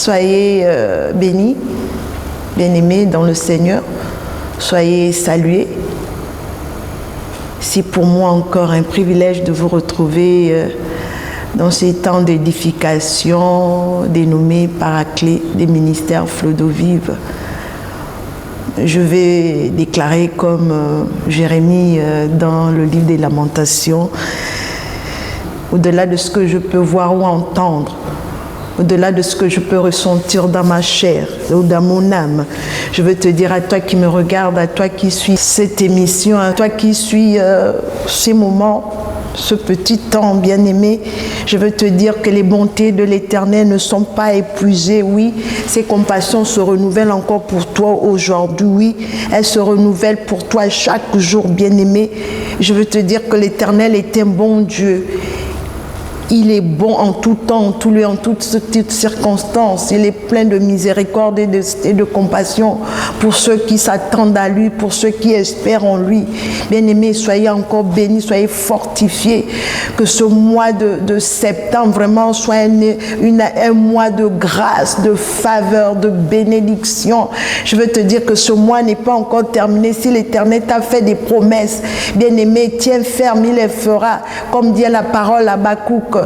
Soyez bénis, bien-aimés dans le Seigneur. Soyez salués. C'est pour moi encore un privilège de vous retrouver dans ces temps d'édification dénommés Paraclet des ministères Flot d'eau vive. Je vais déclarer comme Jérémie dans le livre des Lamentations, au-delà de ce que je peux voir ou entendre, au-delà de ce que je peux ressentir dans ma chair ou dans mon âme, je veux te dire à toi qui me regarde, à toi qui suis cette émission, à toi qui suis ces moments, ce petit temps bien-aimé, je veux te dire que les bontés de l'Éternel ne sont pas épuisées. Oui, ses compassions se renouvellent encore pour toi aujourd'hui. Oui, elles se renouvellent pour toi chaque jour, bien-aimé. Je veux te dire que l'Éternel est un bon Dieu. Il est bon en tout temps, en tout lieu, en toutes circonstances. Il est plein de miséricorde et de compassion pour ceux qui s'attendent à lui, pour ceux qui espèrent en lui. Bien-aimés, soyez encore bénis, soyez fortifiés. Que ce mois de septembre vraiment soit un mois de grâce, de faveur, de bénédiction. Je veux te dire que ce mois n'est pas encore terminé. Si l'Éternel t'a fait des promesses, bien-aimé, tiens ferme, il les fera. Comme dit la parole à Habakkuk,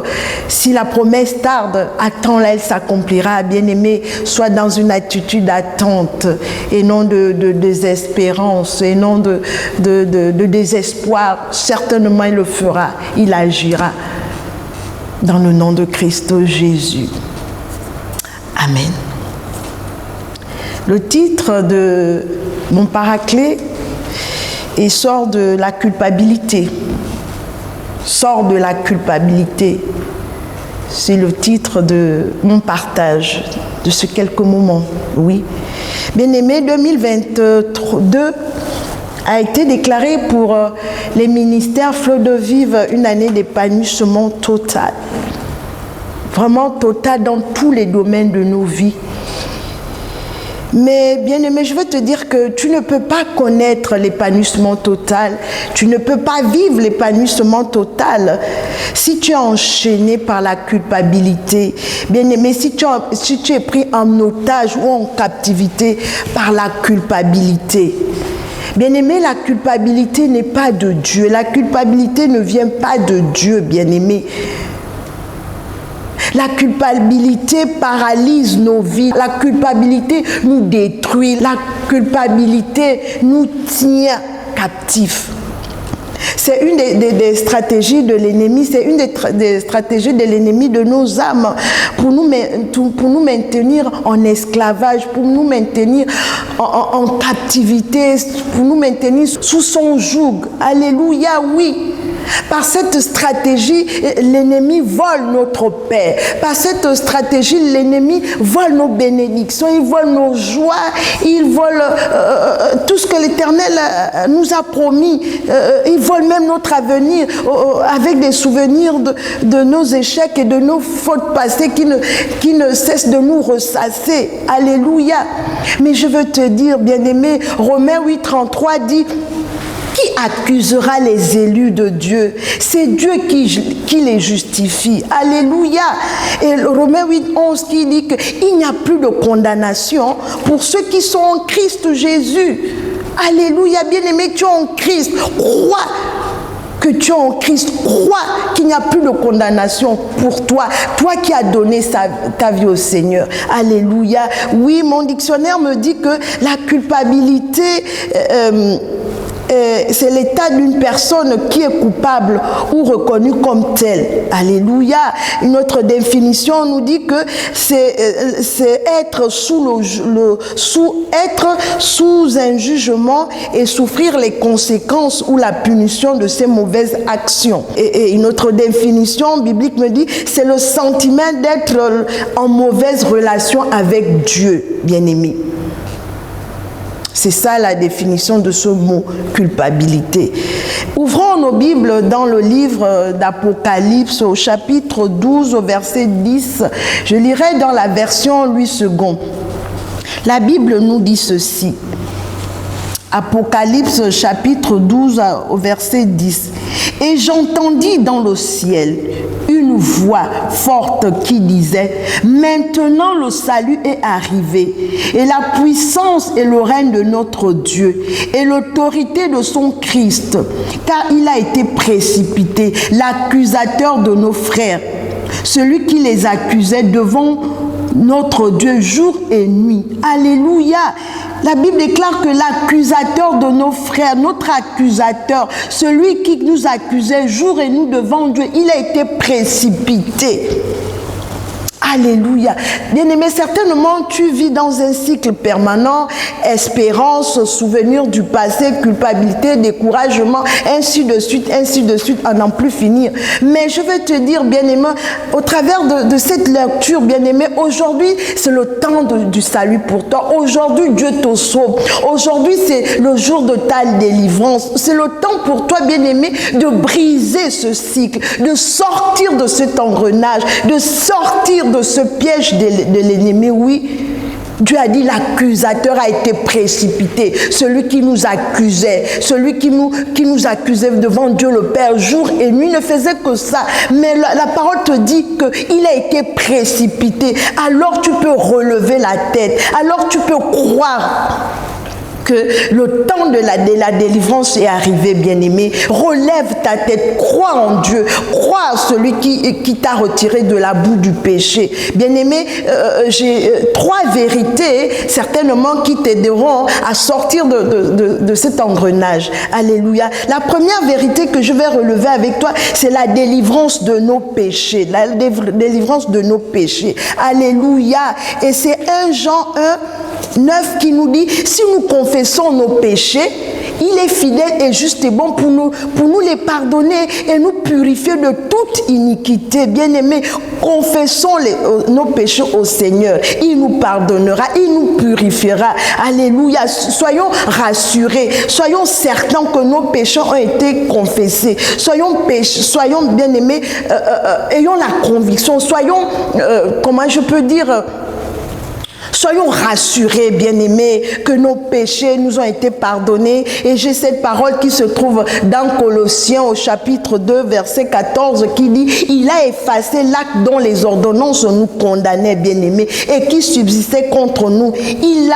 si la promesse tarde, attends-la, elle s'accomplira. Bien-aimé, sois dans une attitude d'attente et non de désespérance et non de désespoir. Certainement, il le fera, il agira. Dans le nom de Christ Jésus. Amen. Le titre de mon paraclet sort de la culpabilité. Sort de la culpabilité. C'est le titre de mon partage de ces quelques moments. Oui. Bien-aimé, 2022 a été déclaré pour les ministères Flot d'eau vive une année d'épanouissement total. Vraiment total dans tous les domaines de nos vies. Mais bien aimé, je veux te dire que tu ne peux pas connaître l'épanouissement total, tu ne peux pas vivre l'épanouissement total si tu es enchaîné par la culpabilité. Bien aimé, si tu es pris en otage ou en captivité par la culpabilité. Bien aimé, la culpabilité n'est pas de Dieu, la culpabilité ne vient pas de Dieu, bien aimé. La culpabilité paralyse nos vies. La culpabilité nous détruit. La culpabilité nous tient captifs. C'est une des stratégies de l'ennemi, c'est une des stratégies de l'ennemi de nos âmes pour nous maintenir en esclavage, pour nous maintenir en captivité, pour nous maintenir sous son joug. Alléluia, oui. Par cette stratégie, l'ennemi vole notre paix. Par cette stratégie, l'ennemi vole nos bénédictions, il vole nos joies, il vole tout ce que l'Éternel nous a promis. Il vole même notre avenir avec des souvenirs de nos échecs et de nos fautes passées qui ne cessent de nous ressasser. Alléluia. Mais je veux te dire, bien-aimé, Romains 8:33 dit: qui accusera les élus de Dieu? C'est Dieu qui les justifie. Alléluia. Et Romains 8:11 qui dit qu'il n'y a plus de condamnation pour ceux qui sont en Christ Jésus. Alléluia. Bien-aimé, tu es en Christ. Crois que tu es en Christ. Crois qu'il n'y a plus de condamnation pour toi. Toi qui as donné ta vie au Seigneur. Alléluia. Oui, mon dictionnaire me dit que la culpabilité... c'est l'état d'une personne qui est coupable ou reconnue comme telle. Alléluia. Une autre définition nous dit que c'est être sous un jugement et souffrir les conséquences ou la punition de ses mauvaises actions. Et une autre définition biblique me dit c'est le sentiment d'être en mauvaise relation avec Dieu, bien-aimé. C'est ça la définition de ce mot, culpabilité. Ouvrons nos Bibles dans le livre d'Apocalypse au chapitre 12 au verset 10. Je lirai dans la version Louis II. La Bible nous dit ceci. Apocalypse chapitre 12 au verset 10. Et j'entendis dans le ciel une voix forte qui disait: maintenant le salut est arrivé, et la puissance et le règne de notre Dieu, et l'autorité de son Christ, car il a été précipité, l'accusateur de nos frères, celui qui les accusait devant notre Dieu jour et nuit. Alléluia. La Bible déclare que l'accusateur de nos frères, notre accusateur, celui qui nous accusait jour et nuit devant Dieu, il a été précipité. Alléluia. Bien-aimé, certainement tu vis dans un cycle permanent, espérance, souvenir du passé, culpabilité, découragement, ainsi de suite, à n'en plus finir. Mais je vais te dire, bien-aimé, au travers de cette lecture, bien-aimé, aujourd'hui, c'est le temps du salut pour toi. Aujourd'hui, Dieu te sauve. Aujourd'hui, c'est le jour de ta délivrance. C'est le temps pour toi, bien-aimé, de briser ce cycle, de sortir de cet engrenage, de sortir de ce piège de l'ennemi. Oui, Dieu a dit l'accusateur a été précipité. Celui qui nous accusait, celui qui nous accusait devant Dieu le Père jour et nuit ne faisait que ça. Mais la parole te dit qu'il a été précipité. Alors tu peux relever la tête. Alors tu peux croire que le temps de la délivrance est arrivé, bien-aimé. Relève ta tête, crois en Dieu, crois en celui qui t'a retiré de la boue du péché. Bien-aimé, j'ai trois vérités, certainement, qui t'aideront à sortir de cet engrenage. Alléluia. La première vérité que je vais relever avec toi, c'est la délivrance de nos péchés. La délivrance de nos péchés. Alléluia. Et c'est 1 Jean 1:9 qui nous dit: si nous confessons nos péchés, il est fidèle et juste et bon pour nous les pardonner et nous purifier de toute iniquité. Bien-aimés, confessons nos péchés au Seigneur. Il nous pardonnera, il nous purifiera. Alléluia. Soyons rassurés, soyons certains que nos péchés ont été confessés. Soyons bien-aimés, ayons la conviction, soyons, comment je peux dire, soyons rassurés, bien-aimés, que nos péchés nous ont été pardonnés. Et j'ai cette parole qui se trouve dans Colossiens au chapitre 2, verset 14, qui dit: il a effacé l'acte dont les ordonnances nous condamnaient, bien-aimés, et qui subsistait contre nous. Il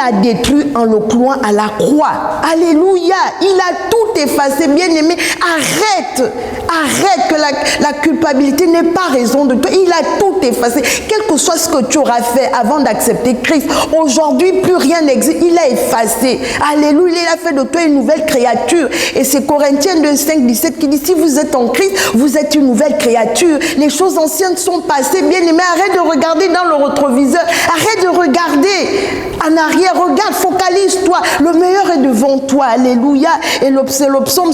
a détruit en le clouant à la croix. Alléluia. Il a tout effacé, bien-aimés. Arrête que la culpabilité n'est pas raison de toi. Il a tout effacé. Quel que soit ce que tu auras fait avant d'accepter Christ, aujourd'hui plus rien n'existe. Il a effacé. Alléluia. Il a fait de toi une nouvelle créature. Et c'est Corinthiens 2, 5, 17 qui dit: si vous êtes en Christ, vous êtes une nouvelle créature. Les choses anciennes sont passées. Bien aimé, arrête de regarder dans le rétroviseur. Arrête de regarder en arrière. Regarde, focalise-toi. Le meilleur est devant toi. Alléluia. Et c'est le psaume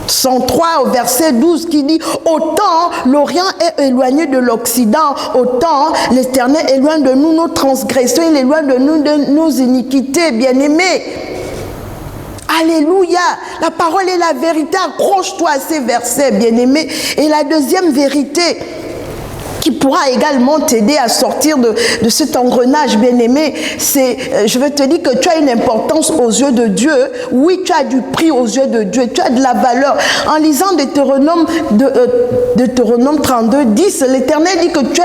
103 au verset 12 qui dit: autant l'Orient est éloigné de l'Occident, autant l'Éternel éloigne de nous nos transgressions, il éloigne de nous nos iniquités, bien-aimés. Alléluia. La parole est la vérité. Accroche-toi à ces versets, bien-aimés. Et la deuxième vérité qui pourra également t'aider à sortir de cet engrenage, bien-aimé, c'est, je veux te dire que tu as une importance aux yeux de Dieu. Oui, tu as du prix aux yeux de Dieu, tu as de la valeur. En lisant Deutéronome 32, 10, l'Éternel dit que tu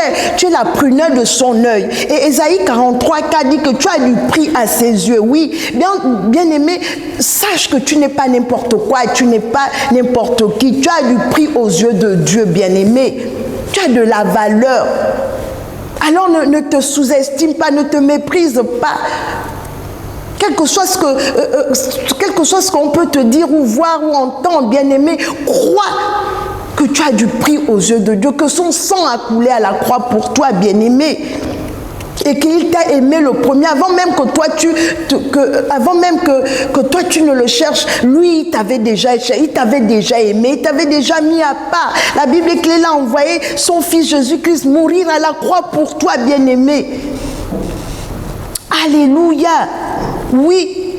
es la prunelle de son œil. Et Ésaïe 43, 4 dit que tu as du prix à ses yeux. Oui, bien-aimé, sache que tu n'es pas n'importe quoi, tu n'es pas n'importe qui. Tu as du prix aux yeux de Dieu, bien-aimé. Tu as de la valeur. Alors ne te sous-estime pas, ne te méprise pas. Quel que soit ce qu'on peut te dire ou voir ou entendre, bien-aimé, crois que tu as du prix aux yeux de Dieu, que son sang a coulé à la croix pour toi, bien-aimé. Et qu'il t'a aimé le premier, avant même que toi tu ne le cherches, lui il t'avait déjà aimé, il t'avait déjà mis à part. La Bible est qu'il a envoyé son fils Jésus-Christ mourir à la croix pour toi, bien-aimé. Alléluia. Oui,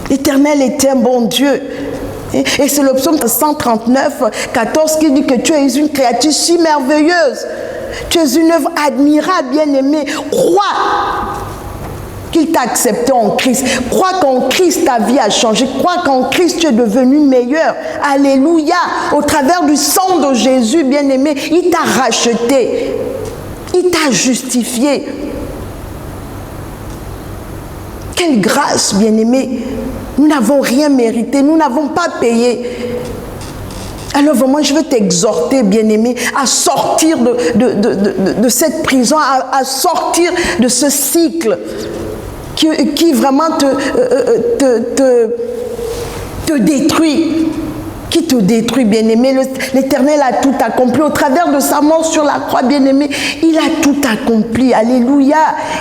l'Éternel est un bon Dieu. Et c'est le psaume 139, 14 qui dit que tu es une créature si merveilleuse. Tu es une œuvre admirable, bien-aimée. Crois qu'il t'a accepté en Christ. Crois qu'en Christ, ta vie a changé. Crois qu'en Christ, tu es devenu meilleur. Alléluia. Au travers du sang de Jésus, bien-aimé, il t'a racheté. Il t'a justifié. Quelle grâce, bien-aimé. Nous n'avons rien mérité. Nous n'avons pas payé. Alors vraiment, je veux t'exhorter, bien-aimé, à sortir de cette prison, à sortir de ce cycle qui vraiment te détruit. Qui te détruit, bien-aimé. L'Éternel a tout accompli. Au travers de sa mort sur la croix, bien-aimé, il a tout accompli. Alléluia.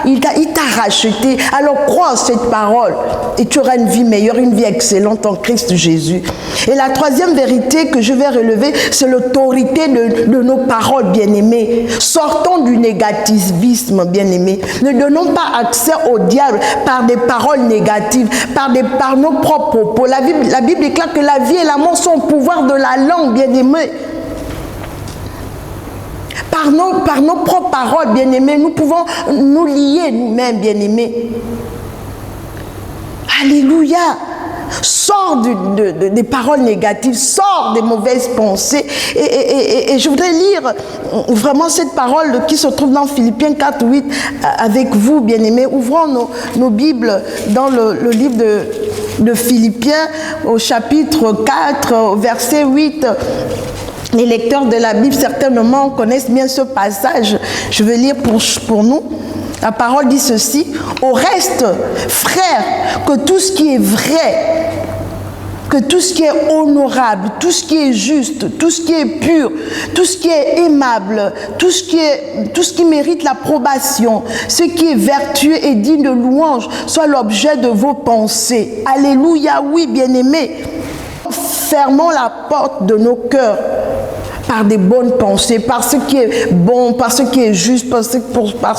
Il t'a racheté. Alors crois en cette parole et tu auras une vie meilleure, une vie excellente en Christ Jésus. Et la troisième vérité que je vais relever, c'est l'autorité de nos paroles, bien-aimés. Sortons du négativisme, bien-aimés. Ne donnons pas accès au diable par des paroles négatives, par nos propres propos. La Bible déclare que la vie et la mort sont au pouvoir de la langue, bien-aimés. Par nos propres paroles, bien-aimés, nous pouvons nous lier nous-mêmes, bien-aimés. Alléluia. Sors des paroles négatives, sors des mauvaises pensées. Et je voudrais lire vraiment cette parole qui se trouve dans Philippiens 4:8 avec vous, bien-aimés. Ouvrons nos Bibles dans le livre de Philippiens au chapitre 4, au verset 8. Les lecteurs de la Bible certainement connaissent bien ce passage. Je vais lire pour nous. La parole dit ceci: au reste, frères, que tout ce qui est vrai, que tout ce qui est honorable, tout ce qui est juste, tout ce qui est pur, tout ce qui est aimable, tout ce qui mérite l'approbation, ce qui est vertueux et digne de louange, soit l'objet de vos pensées. Alléluia, oui, bien-aimés. Fermons la porte de nos cœurs par des bonnes pensées, par ce qui est bon, par ce qui est juste, par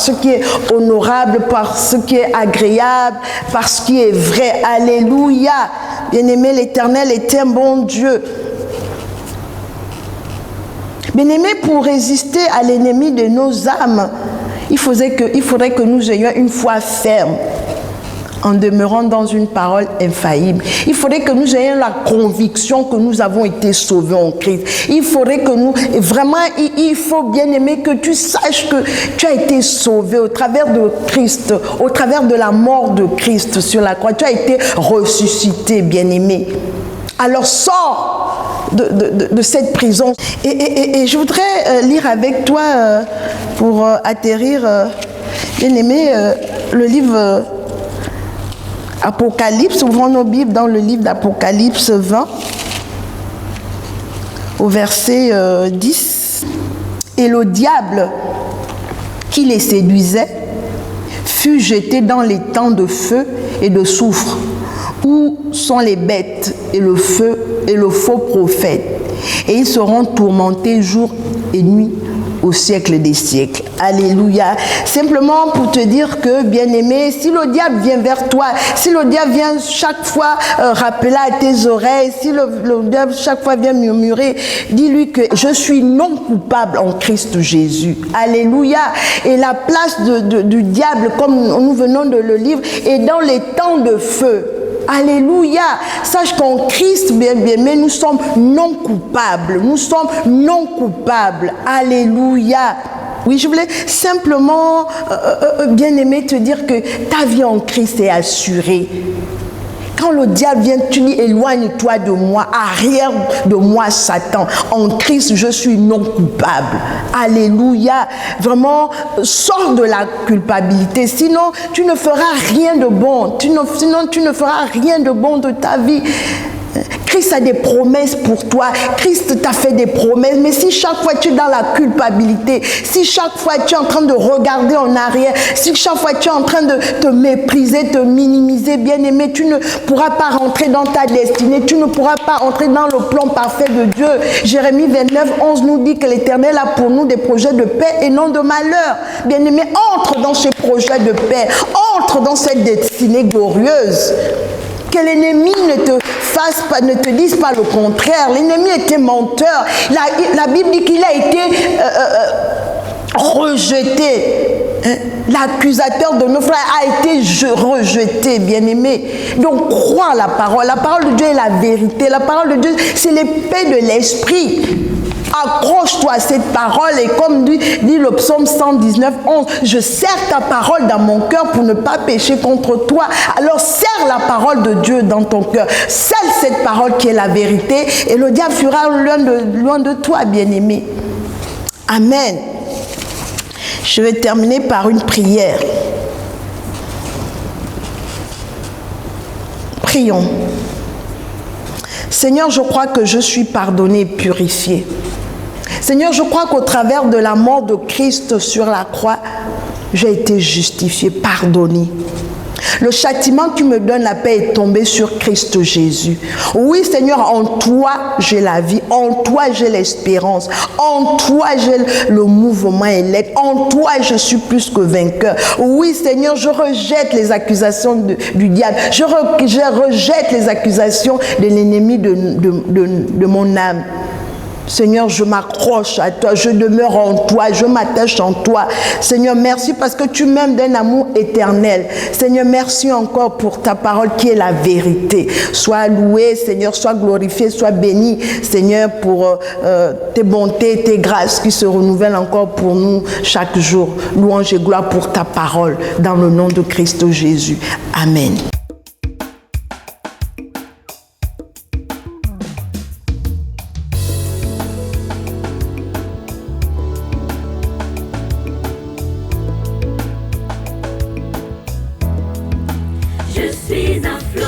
ce qui est honorable, par ce qui est agréable, par ce qui est vrai. Alléluia. Bien-aimé, l'Éternel est un bon Dieu. Bien-aimé, pour résister à l'ennemi de nos âmes, il faudrait que nous ayons une foi ferme, en demeurant dans une parole infaillible. Il faudrait que nous ayons la conviction que nous avons été sauvés en Christ. Il faudrait que nous, vraiment, il faut, bien aimer, que tu saches que tu as été sauvé au travers de Christ, au travers de la mort de Christ sur la croix. Tu as été ressuscité, bien aimé. Alors sors de cette prison. Et je voudrais lire avec toi, pour atterrir, bien aimé, le livre Apocalypse. Ouvrons nos Bibles dans le livre d'Apocalypse 20, au verset 10. Et le diable qui les séduisait fut jeté dans les temps de feu et de soufre, où sont les bêtes et le feu et le faux prophète. Et ils seront tourmentés jour et nuit au siècle des siècles. Alléluia. Simplement pour te dire que, bien-aimé, si le diable vient vers toi, si le diable vient chaque fois rappeler à tes oreilles, si le diable chaque fois vient murmurer, dis-lui que je suis non coupable en Christ Jésus. Alléluia. Et la place du diable, comme nous venons de le lire, est dans les temps de feu. Alléluia. Sache qu'en Christ, bien-aimé, nous sommes non coupables. Nous sommes non coupables. Alléluia. Oui, je voulais simplement, bien-aimé, te dire que ta vie en Christ est assurée. Quand le diable vient, tu dis, éloigne-toi de moi, arrière de moi, Satan. En Christ, je suis non coupable. Alléluia. Vraiment, sors de la culpabilité. Sinon, tu ne feras rien de bon. Sinon, tu ne feras rien de bon de ta vie. Christ a des promesses pour toi. Christ t'a fait des promesses. Mais si chaque fois tu es dans la culpabilité, si chaque fois tu es en train de regarder en arrière, si chaque fois tu es en train de te mépriser, te minimiser, bien-aimé, tu ne pourras pas rentrer dans ta destinée. Tu ne pourras pas entrer dans le plan parfait de Dieu. Jérémie 29, 11 nous dit que l'Éternel a pour nous des projets de paix et non de malheur. Bien-aimé, entre dans ces projets de paix. Entre dans cette destinée glorieuse. Que l'ennemi ne te dise pas le contraire. L'ennemi était menteur. La Bible dit qu'il a été rejeté. L'accusateur de nos frères a été rejeté, bien-aimé. Donc, crois la parole. La parole de Dieu est la vérité. La parole de Dieu, c'est l'épée de l'esprit. Accroche-toi à cette parole et comme dit le psaume 119, 11, je serre ta parole dans mon cœur pour ne pas pécher contre toi. Alors serre la parole de Dieu dans ton cœur. Scelle cette parole qui est la vérité et le diable fuira loin de toi, bien-aimé. Amen. Je vais terminer par une prière. Prions. Seigneur, je crois que je suis pardonné et purifié. Seigneur, je crois qu'au travers de la mort de Christ sur la croix, j'ai été justifié, pardonné. Le châtiment qui me donne la paix est tombé sur Christ Jésus. Oui, Seigneur, en toi, j'ai la vie. En toi, j'ai l'espérance. En toi, j'ai le mouvement et l'aide. En toi, je suis plus que vainqueur. Oui, Seigneur, je rejette les accusations du diable. Je rejette les accusations de l'ennemi de mon âme. Seigneur, je m'accroche à toi, je demeure en toi, je m'attache en toi. Seigneur, merci parce que tu m'aimes d'un amour éternel. Seigneur, merci encore pour ta parole qui est la vérité. Sois loué, Seigneur, sois glorifié, sois béni, Seigneur, pour tes bontés, tes grâces qui se renouvellent encore pour nous chaque jour. Louange et gloire pour ta parole, dans le nom de Christ Jésus. Amen. Je suis un flot.